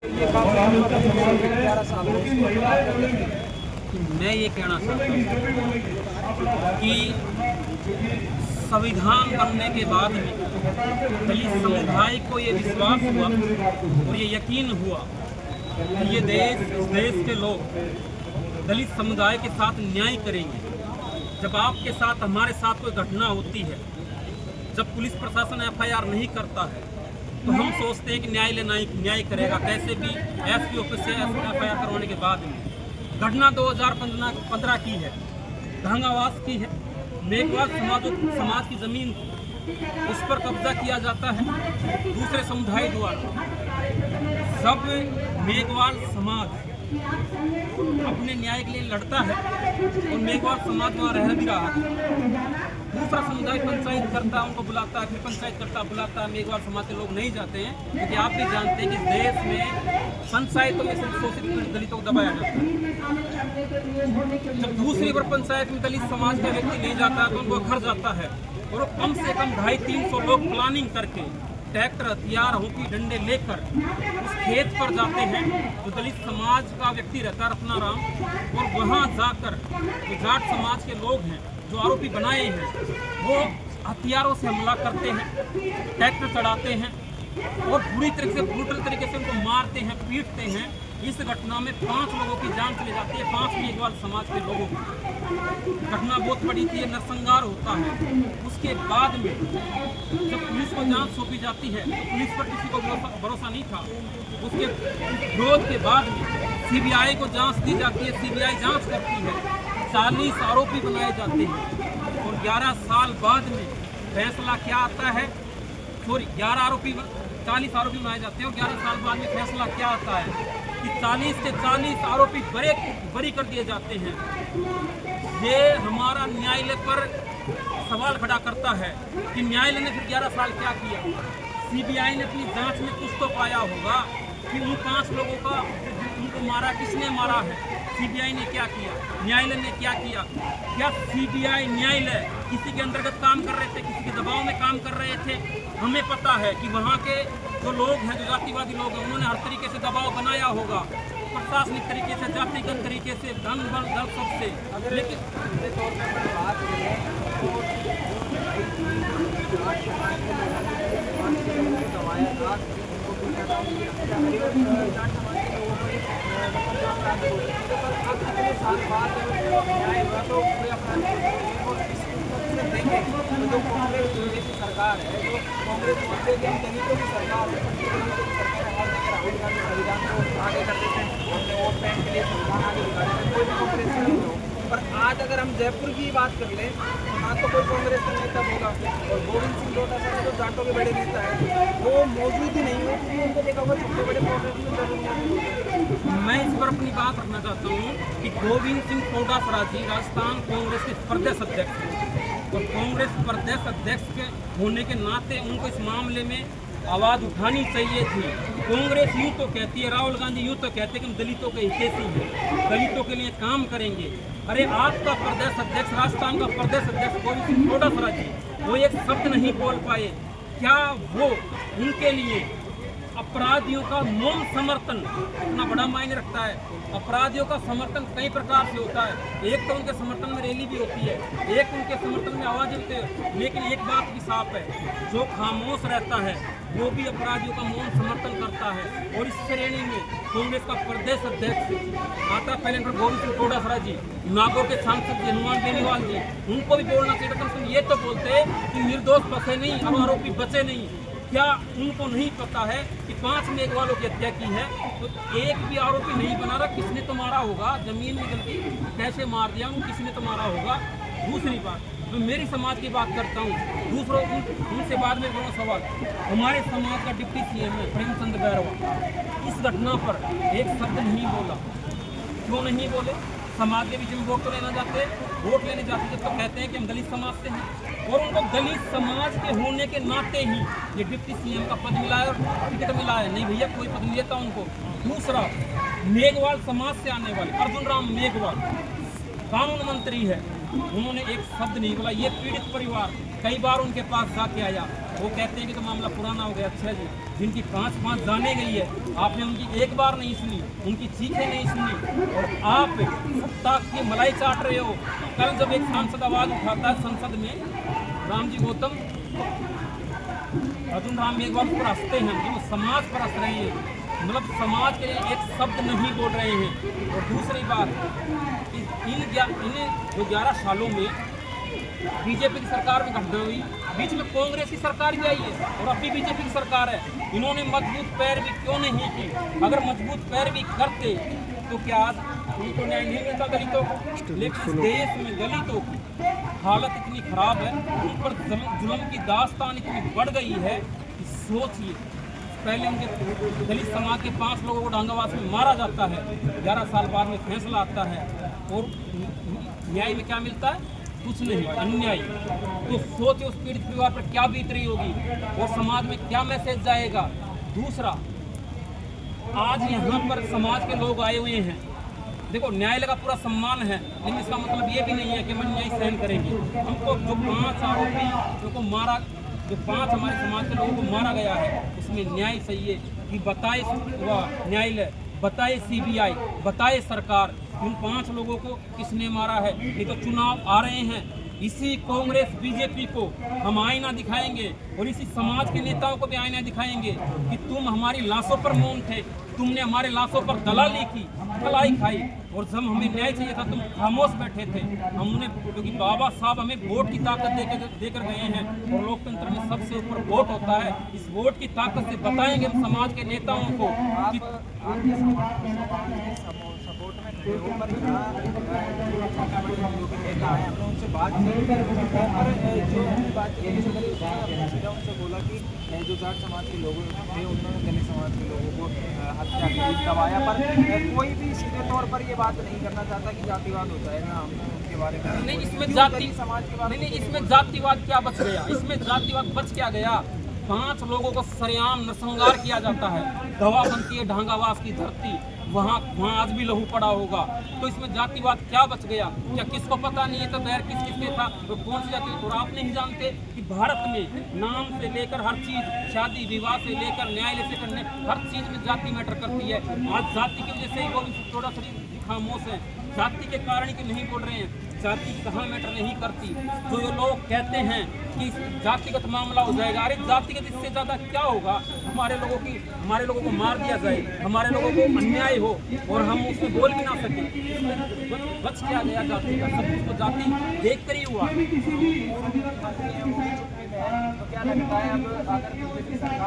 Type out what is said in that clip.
मैं ये कहना चाहता हूँ कि संविधान बनने के बाद में दलित समुदाय को ये विश्वास हुआ और ये यकीन हुआ कि ये इस देश के लोग दलित समुदाय के साथ न्याय करेंगे। जब आपके साथ हमारे साथ कोई घटना होती है, जब पुलिस प्रशासन FIR नहीं करता है, तो हम सोचते हैं कि न्यायालय न्याय करेगा। कैसे भी SP ऑफिस से FIR करवाने के बाद में घटना 2015 की है, ढंगावास की है। मेघवाल समाज की जमीन उस पर कब्जा किया जाता है दूसरे समुदाय द्वारा। सब मेघवाल समाज अपने न्याय के लिए लड़ता है और मेघवाल समाज वहाँ रह भी रहा है। दूसरा समुदाय पंचायत करता है, उनको बुलाता है, फिर पंचायत करता बुलाता है। मेघवाल समाज के लोग नहीं जाते हैं क्योंकि आप भी जानते हैं कि देश में पंचायतों में सिर्फ शोषित दलितों को दबाया जाता है। जब दूसरी बार पंचायत में दलित समाज का व्यक्ति नहीं जाता है तो उनको घर जाता है और कम से कम 250-300 लोग प्लानिंग करके ट्रैक्टर, हथियार, होकी, डंडे लेकर उस खेत पर जाते हैं जो दलित समाज का व्यक्ति रहता है रत्ना राम, और वहाँ जाकर जो जाट समाज के लोग हैं जो आरोपी बनाए हैं वो हथियारों से हमला करते हैं, ट्रैक्टर चढ़ाते हैं और बुरी तरीके से ब्रूटल तरीके से उनको मारते हैं, पीटते हैं। इस घटना में 5 लोगों की जान चली जाती है, 5 मेघवाल समाज के लोगों की। घटना बहुत बड़ी थी, नरसंहार होता है। उसके बाद में जब पुलिस को जांच सौंपी जाती है तो पुलिस पर किसी को भरोसा नहीं था। उसके विरोध के बाद में CBI को जांच दी जाती है, CBI जांच करती है, 40 आरोपी बनाए जाते हैं और 11 साल बाद में फैसला क्या आता है? 40 आरोपी बनाए जाते हैं और 11 साल बाद में फैसला क्या आता है कि 40 के 40 आरोपी बरी कर दिए जाते हैं। ये हमारा न्यायालय पर सवाल खड़ा करता है कि न्यायालय ने फिर 11 साल क्या किया। CBI ने अपनी जांच में कुछ तो पाया होगा कि उन 5 लोगों का उनको मारा, किसने मारा है। CBI ने क्या किया, न्यायालय ने क्या किया? क्या CBI न्यायालय किसी के अंतर्गत काम कर रहे थे, किसी के दबाव में काम कर रहे थे? हमें पता है कि वहाँ के जो लोग हैं, जो जातिवादी लोग हैं, उन्होंने हर तरीके से दबाव बनाया होगा, प्रशासनिक तरीके से, जातिगत तरीके से, धन बल दल सबसे। लेकिन जो कांग्रेस की सरकार है, जो कांग्रेस दलितों की सरकार है, राहुल गांधी संविधान को आगे कर देते हैं, अपने वोट बैंक के लिए संविधान आगे बढ़ा देते हैं, कोई भी कांग्रेस का नहीं हो। पर आज अगर हम जयपुर की बात कर लें तो ना तो कोई कांग्रेस का नेता होगा और गोविंद सिंह डोटासरा जो जाटों के बड़े नेता है वो मौजूद ही नहीं हो, क्योंकि उनको देखा हुआ सबसे बड़े कांग्रेस में। मैं इस पर अपनी बात रखना चाहता हूँ कि गोविंद सिंह डोटासरा जी राजस्थान कांग्रेस के प्रदेश अध्यक्ष हैं और कांग्रेस प्रदेश अध्यक्ष के होने के नाते उनको इस मामले में आवाज़ उठानी चाहिए थी। कांग्रेस यूँ तो कहती है, राहुल गांधी यूँ तो कहते हैं कि हम दलितों के हितैषी हैं, दलितों के लिए काम करेंगे। अरे आपका प्रदेश अध्यक्ष, राजस्थान का प्रदेश अध्यक्ष गोविंद सिंह डोटासरा जी, वो एक शब्द नहीं बोल पाए। क्या वो उनके लिए अपराधियों का मौन समर्थन इतना बड़ा मायने रखता है? अपराधियों का समर्थन कई प्रकार से होता है। एक तो उनके समर्थन में रैली भी होती है, एक उनके समर्थन में आवाज़ उठती है। लेकिन एक बात भी साफ है, जो खामोश रहता है वो भी अपराधियों का मौन समर्थन करता है। और इस श्रेणी में कांग्रेस का प्रदेश अध्यक्ष आता पहले गोविंद सिंह डोटासरा जी, नागौर के सांसद जी हनुमान बेनीवाल जी, उनको भी बोलना चाहिए। कम से कम ये तो बोलते कि निर्दोष बचे नहीं, अब आरोपी बचे नहीं। क्या उनको नहीं पता है कि 5 मेघवालों की हत्या की है तो एक भी आरोपी नहीं बना रहा? किसने तो मारा होगा, जमीन में गलती कैसे मार दिया उनको, किसने तो मारा होगा। दूसरी बात, मैं मेरी समाज की बात करता हूँ, दूसरों उनसे बाद में बोलो सवाल। हमारे समाज का डिप्टी CM है प्रेमचंद बैरवा, इस घटना पर एक शब्द नहीं बोला। क्यों नहीं बोले? समाज के बीच में वोट लेने जाते जब तो कहते हैं कि हम दलित समाज से हैं और उनको दलित समाज के होने के नाते ही ये डिप्टी CM का पद मिला है और टिकट मिला है। नहीं भैया, कोई पद नहीं देता उनको। दूसरा, मेघवाल समाज से आने वाले अर्जुन राम मेघवाल कानून मंत्री है, उन्होंने एक शब्द नहीं बोला। ये पीड़ित परिवार कई बार उनके पास जाके आया, वो कहते हैं कि तो मामला पुराना हो गया। अच्छा जी, जिनकी 5-5 जाने गई है, आपने उनकी एक बार नहीं सुनी, उनकी चीखें नहीं सुनी, और आप सत्ता की मलाई चाट रहे हो। कल जब एक सांसद आवाज उठाता है संसद में, रामजी गौतम, अर्जुन राम मेघवाल पर हंसते हैं, वो समाज पर हंस रहे हैं, मतलब समाज के लिए एक शब्द नहीं बोल रहे हैं। और दूसरी बात, इन जो 11 सालों में बीजेपी की सरकार में घटना हुई, बीच में कांग्रेस की सरकार भी आई है और अब भी बीजेपी की सरकार है। इन्होंने मजबूत पैरवी क्यों नहीं की? अगर मजबूत पैरवी करते तो क्या आज उनको न्याय नहीं मिलता दलितों को? लेकिन इस देश में दलितों की हालत इतनी खराब है, उन पर जुल्म की दास्तान इतनी बढ़ गई है कि सोचिए, पहले उनके दलित समाज के 5 लोगों को डांगावास में मारा जाता है, 11 साल बाद में फैसला आता है और न्याय में क्या मिलता है? कुछ नहीं, अन्याय। तो सोचे उस पीड़ित परिवार पर क्या बीत रही होगी और समाज में क्या मैसेज जाएगा। दूसरा, आज यहाँ पर समाज के लोग आए हुए हैं, देखो न्यायालय का पूरा सम्मान है, लेकिन इसका मतलब ये भी नहीं है कि हम अन्याय सहन करेंगे। हमको जो 5 आरोपी को मारा, जो 5 हमारे समाज के लोगों को मारा गया है, उसमें न्याय चाहिए कि बताए न्यायालय, बताए सीबीआई, बताए सरकार, उन 5 लोगों को किसने मारा है। ये तो चुनाव आ रहे हैं, इसी कांग्रेस बीजेपी को हम आईना दिखाएंगे और इसी समाज के नेताओं को भी आईना दिखाएंगे कि तुम हमारी लाशों पर मौन थे, तुमने हमारे लाशों पर दलाली की, कलाई खाई, और जब हमें न्याय चाहिए था तुम खामोश बैठे थे। हमने, क्योंकि बाबा साहब हमें वोट की ताकत देकर गए हैं और लोकतंत्र में सबसे ऊपर वोट होता है। इस वोट की ताकत से बताएंगे हम समाज के नेताओं को कि सपोर्ट में खड़े होकर नेता आए, हमने उनसे बात की और जो हमने बात की सीधा उनसे बोला कि जो जाट समाज के लोग थे उन्होंने दलित समाज के लोगों को हत्या की, दबाया, पर कोई भी सीधे तौर पर ये बात नहीं करना चाहता कि जातिवाद हो जाएगा। हमने उनके बारे में नहीं, इसमें जाति समाज के बारे नहीं, इसमें जातिवाद क्या बच गया? इसमें जातिवाद बच क्या गया? 5 लोगों को सरेआम नरसंहार किया जाता है, दवा बनती है ढांगावास की धरती, वहाँ आज भी लहू पड़ा होगा। तो इसमें जातिवाद क्या बच गया? क्या किसको पता नहीं है तो बैर किस किसके था, तो कौन सी जाति? और आप नहीं जानते कि भारत में नाम से लेकर हर चीज, शादी विवाह से लेकर न्यायालय से करने, हर चीज में जाति मैटर करती है। आज जाति की वजह से ही गोविंद सिंह थोड़ा खामोश है, जाति के कारण ही नहीं बोल रहे हैं। जाति कहाँ मैटर नहीं करती। जो ये लोग कहते हैं कि जातिगत मामला हो जाएगा, अरे जातिगत इससे ज़्यादा क्या होगा? हमारे लोगों को मार दिया जाए, हमारे लोगों को अन्याय हो और हम उसमें बोल भी ना सकें, बच क्या गया जाति का? सब कुछ तो जाति देख कर ही हुआ। तो क्या लगता है अब अगर बीजेपी सरकार